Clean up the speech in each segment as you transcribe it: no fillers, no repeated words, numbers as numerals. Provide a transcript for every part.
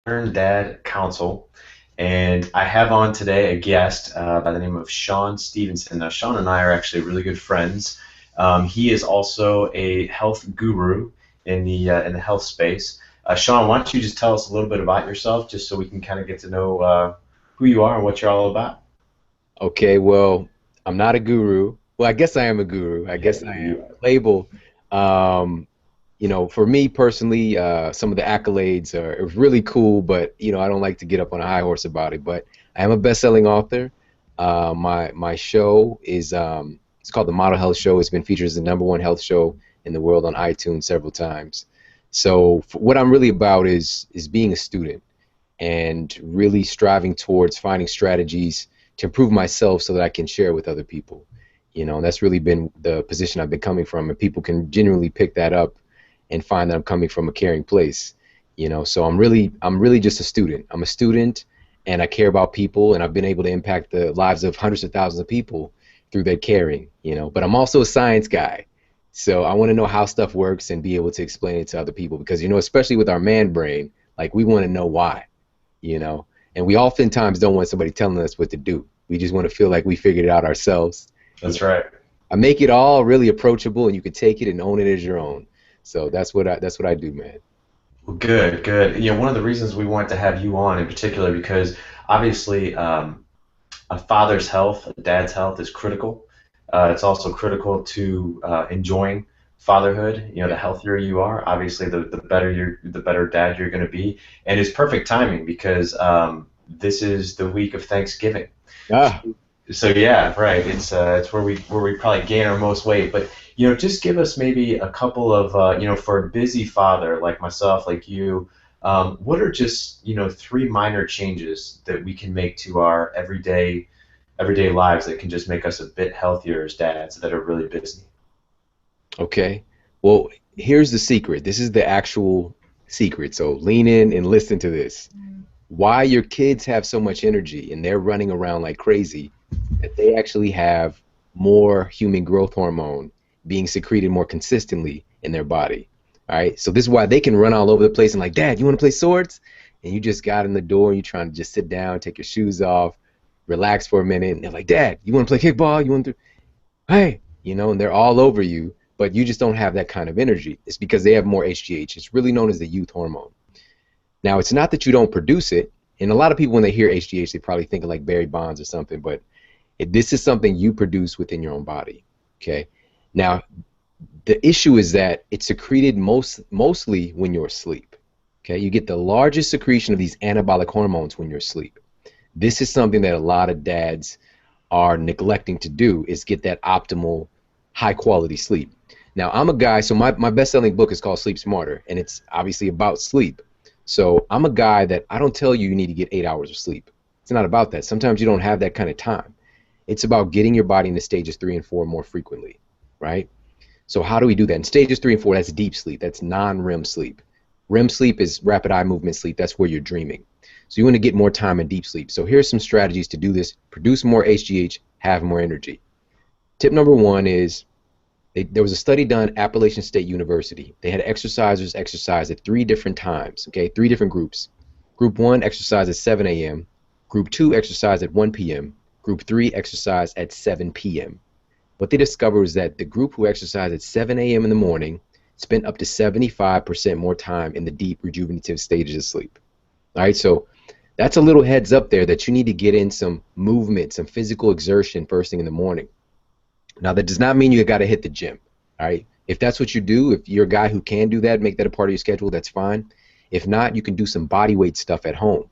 Modern Dad Council, and I have on today a guest by the name of Shawn Stevenson. Now, Shawn and I are actually really good friends. He is also a health guru in the health space. Shawn, why don't you just tell us a little bit about yourself, just so we can kind of get to know who you are and what you're all about? Okay, well, I'm not a guru. Well, I guess I am a guru. I Yeah, guess I am. you The label, um, for me personally, some of the accolades are really cool, but I don't like to get up on a high horse about it. But I am a best-selling author. My show is it's called the Model Health Show. It's been featured as the #1 health show in the world on iTunes several times. So what I'm really about is being a student and really striving towards finding strategies to improve myself so that I can share with other people. That's really been the position I've been coming from, and people can genuinely pick that up and find that I'm coming from a caring place. So I'm really just a student. I'm a student, and I care about people, and I've been able to impact the lives of hundreds of thousands of people through that caring. But I'm also a science guy. So I want to know how stuff works and be able to explain it to other people because especially with our man brain, like we want to know why you know. And we oftentimes don't want somebody telling us what to do. We just want to feel like we figured it out ourselves. That's right. I make it all really approachable, and you can take it and own it as your own. So that's what I do, man. Well, good, good. One of the reasons we wanted to have you on in particular because obviously a father's health, a dad's health is critical. It's also critical to enjoying fatherhood. The Yeah. healthier you are, obviously, the better dad you're going to be. And it's perfect timing because this is the week of Thanksgiving. Ah, So yeah, right. It's where we probably gain our most weight. But just give us maybe a couple of for a busy father like myself, like you, what are just three minor changes that we can make to our everyday lives that can just make us a bit healthier as dads that are really busy. okay. Well, here's the secret. This is the actual secret. So lean in and listen to this. Why your kids have so much energy and they're running around like crazy, that they actually have more human growth hormone being secreted more consistently in their body. All right. So this is why they can run all over the place and like, Dad, you want to play swords? And you just got in the door and you're trying to just sit down, take your shoes off, relax for a minute. And they're like, Dad, you want to play kickball? You want to, hey, and they're all over you, but you just don't have that kind of energy. It's because they have more HGH. It's really known as the youth hormone. Now, it's not that you don't produce it. And a lot of people, when they hear HGH, they probably think of like Barry Bonds or something, but this is something you produce within your own body. Okay. Now, the issue is that it's secreted mostly when you're asleep. Okay. You get the largest secretion of these anabolic hormones when you're asleep. This is something that a lot of dads are neglecting to do is get that optimal high quality sleep. Now, I'm a guy, so my best-selling book is called Sleep Smarter, and it's obviously about sleep. So I'm a guy that I don't tell you you need to get 8 hours of sleep. It's not about that. Sometimes you don't have that kind of time. It's about getting your body into stages 3 and 4 more frequently, right? So how do we do that? In stages 3 and 4, that's deep sleep. That's non-REM sleep. REM sleep is rapid eye movement sleep. That's where you're dreaming. So you want to get more time in deep sleep. So here's some strategies to do this. Produce more HGH, have more energy. Tip number one is there was a study done at Appalachian State University. They had exercisers exercise at 3 different times, okay, 3 different groups. Group 1 exercised at 7 a.m., Group 2 exercised at 1 p.m., Group 3 exercised at 7 p.m. What they discovered was that the group who exercised at 7 a.m. in the morning spent up to 75% more time in the deep rejuvenative stages of sleep. All right, so that's a little heads up there that you need to get in some movement, some physical exertion first thing in the morning. Now, that does not mean you got to hit the gym. All right, if that's what you do, if you're a guy who can do that, make that a part of your schedule, that's fine. If not, you can do some body weight stuff at home.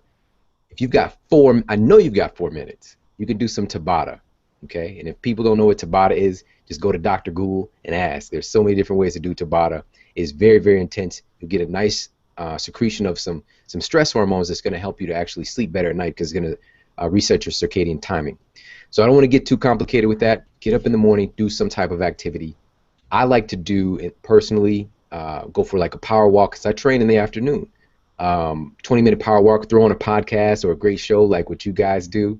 If you've got I know you've got 4 minutes, you can do some Tabata, okay? And if people don't know what Tabata is, just go to Dr. Google and ask. There's so many different ways to do Tabata. It's very, very intense. You'll get a nice secretion of some stress hormones that's going to help you to actually sleep better at night because it's going to reset your circadian timing. So I don't want to get too complicated with that. Get up in the morning, do some type of activity. I like to do it personally, go for like a power walk because I train in the afternoon. 20-minute power walk, throw on a podcast or a great show like what you guys do,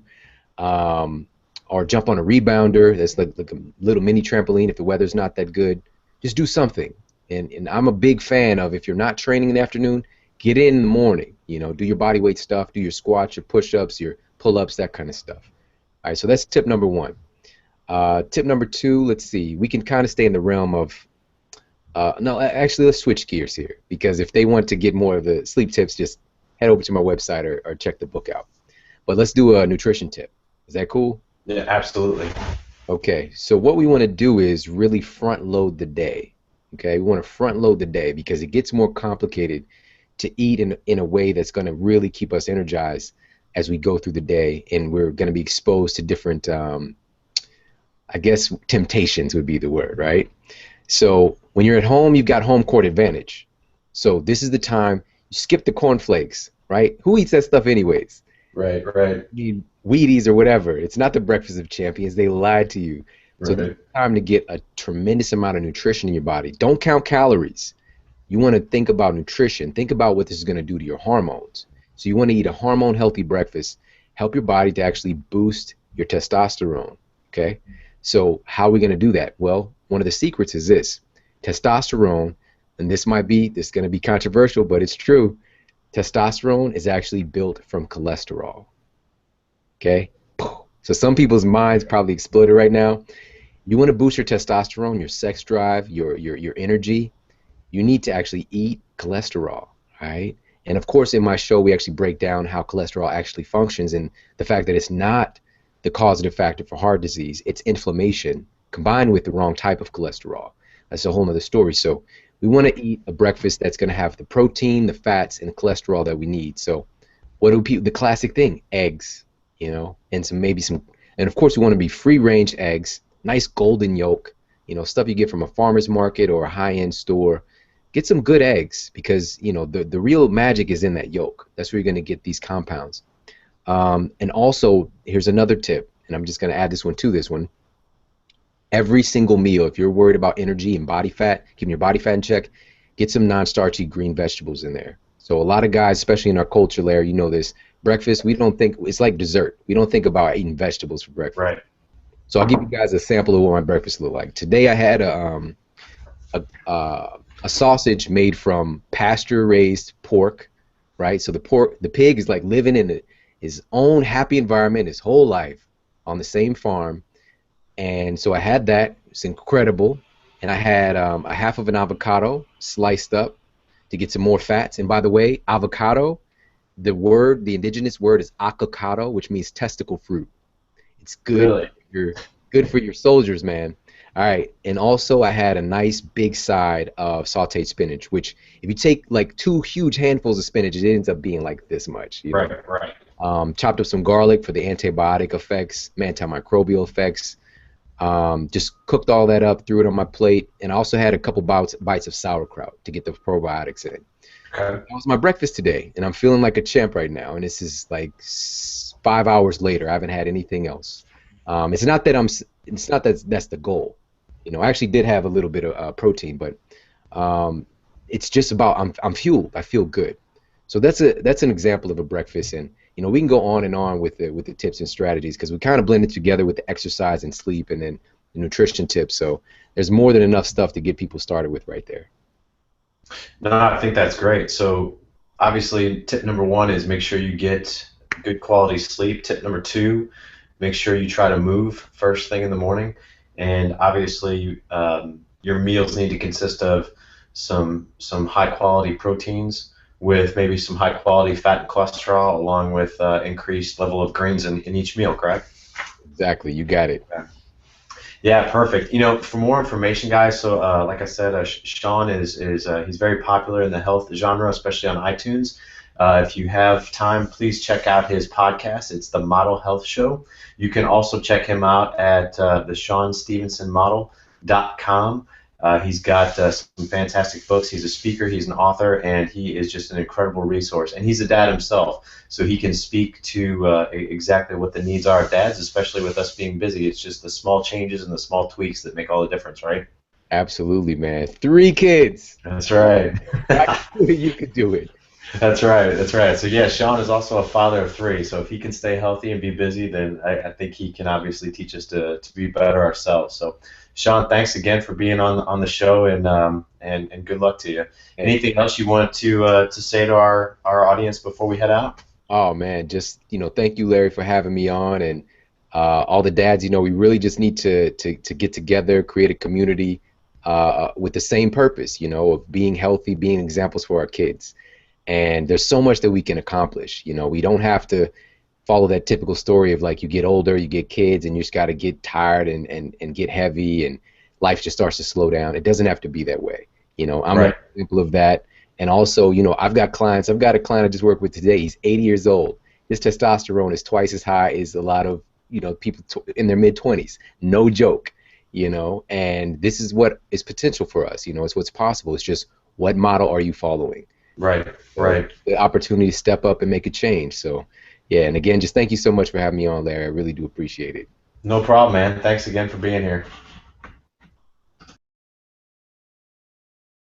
or jump on a rebounder. That's like a little mini trampoline if the weather's not that good. Just do something. And I'm a big fan of if you're not training in the afternoon, get in the morning. You know, do your body weight stuff, do your squats, your push-ups, your pull-ups, that kind of stuff. All right, so that's tip number one. Tip number two, let's see, we can kind of stay in the realm of, no, actually, let's switch gears here because if they want to get more of the sleep tips, just head over to my website or check the book out. But let's do a nutrition tip. Is that cool? Yeah, absolutely. Okay, so what we want to do is really front load the day. Okay, we want to front load the day because it gets more complicated to eat in a way that's going to really keep us energized as we go through the day, and we're going to be exposed to different, I guess, temptations would be the word, right? So when you're at home, you've got home court advantage. So this is the time you skip the cornflakes, right? Who eats that stuff anyways? Right, right, You Wheaties or whatever. It's not the breakfast of champions. They lied to you. So this is right. time to get a tremendous amount of nutrition in your body. Don't count calories. You want to think about nutrition. Think about what this is going to do to your hormones. So you want to eat a hormone healthy breakfast, help your body to actually boost your testosterone. Okay? So how are we going to do that? Well, one of the secrets is this. Testosterone, and this is going to be controversial, but it's true. Testosterone is actually built from cholesterol. Okay? So some people's minds probably exploded right now. You want to boost your testosterone, your sex drive, your energy. You need to actually eat cholesterol, right? And of course, in my show, we actually break down how cholesterol actually functions and the fact that it's not the causative factor for heart disease. It's inflammation combined with the wrong type of cholesterol. That's a whole nother story. So we want to eat a breakfast that's going to have the protein, the fats, and the cholesterol that we need. So what do people, the classic thing, eggs, you know, and and of course we want to be free range eggs, nice golden yolk, you know, stuff you get from a farmer's market or a high-end store. Get some good eggs because, you know, the real magic is in that yolk. That's where you're going to get these compounds. And also, here's another tip, and I'm just going to add this one to this one. Every single meal, if you're worried about energy and body fat, keeping your body fat in check, get some non-starchy green vegetables in there. So a lot of guys, especially in our culture, Larry, you know this, breakfast, we don't think, it's like dessert. We don't think about eating vegetables for breakfast. Right. So I'll give you guys a sample of what my breakfast looked like. Today I had a sausage made from pasture-raised pork, right? So the pig is like living in his own happy environment his whole life on the same farm. And so I had that. It's incredible. And I had a half of an avocado sliced up to get some more fats. And by the way, avocado, the indigenous word is avocado, which means testicle fruit. It's good. Really? You're good for your soldiers, man. All right. And also I had a nice big side of sauteed spinach, which if you take like 2 huge handfuls of spinach, it ends up being like this much. You know? Right, right. Chopped up some garlic for the antibiotic effects, antimicrobial effects. Just cooked all that up, threw it on my plate, and I also had a couple bites of sauerkraut to get the probiotics in. Okay. That was my breakfast today, and I'm feeling like a champ right now. And this is like 5 hours later. I haven't had anything else. It's not that that's the goal. You know, I actually did have a little bit of protein, but it's just about I'm fueled. I feel good. So that's an example of a breakfast, and you know we can go on and on with the tips and strategies because we kind of blend it together with the exercise and sleep, and then the nutrition tips. So there's more than enough stuff to get people started with right there. No, I think that's great. So obviously, tip number 1 is make sure you get good quality sleep. Tip number 2, make sure you try to move first thing in the morning. And obviously, your meals need to consist of some high quality proteins with maybe some high quality fat and cholesterol, along with increased level of greens in each meal. Correct? Exactly, you got it. Yeah, perfect. You know, for more information, guys, so like I said, Shawn is he's very popular in the health genre, especially on iTunes. If you have time, please check out his podcast. It's the Model Health Show. You can also check him out at the ShawnStevensonModel.com. He's got some fantastic books. He's a speaker, he's an author, and he is just an incredible resource. And he's a dad himself, so he can speak to exactly what the needs are of dads, especially with us being busy. It's just the small changes and the small tweaks that make all the difference, right? Absolutely, man. 3 kids. That's right. You could do it. That's right. That's right. So yeah, Shawn is also a father of 3. So if he can stay healthy and be busy, then I think he can obviously teach us to be better ourselves. So Shawn, thanks again for being on the show, and good luck to you. Hey, Anything else you want to say to our audience before we head out? oh man, just thank you, Larry, for having me on, and all the dads. We really just need to get together, create a community with the same purpose, of being healthy, being examples for our kids. And there's so much that we can accomplish. We don't have to follow that typical story of like you get older, you get kids, and you just got to get tired and get heavy, and life just starts to slow down. It doesn't have to be that way. I'm an Right, example of that. And also, I've got clients. I've got a client I just worked with today. He's 80 years old. His testosterone is twice as high as a lot of people in their mid 20s. No joke. And this is what is potential for us. It's what's possible. It's just what model are you following? right, So right. the opportunity to step up and make a change. So yeah, and again, just thank you so much for having me on, Larry. I really do appreciate it. No problem, man. Thanks again for being here.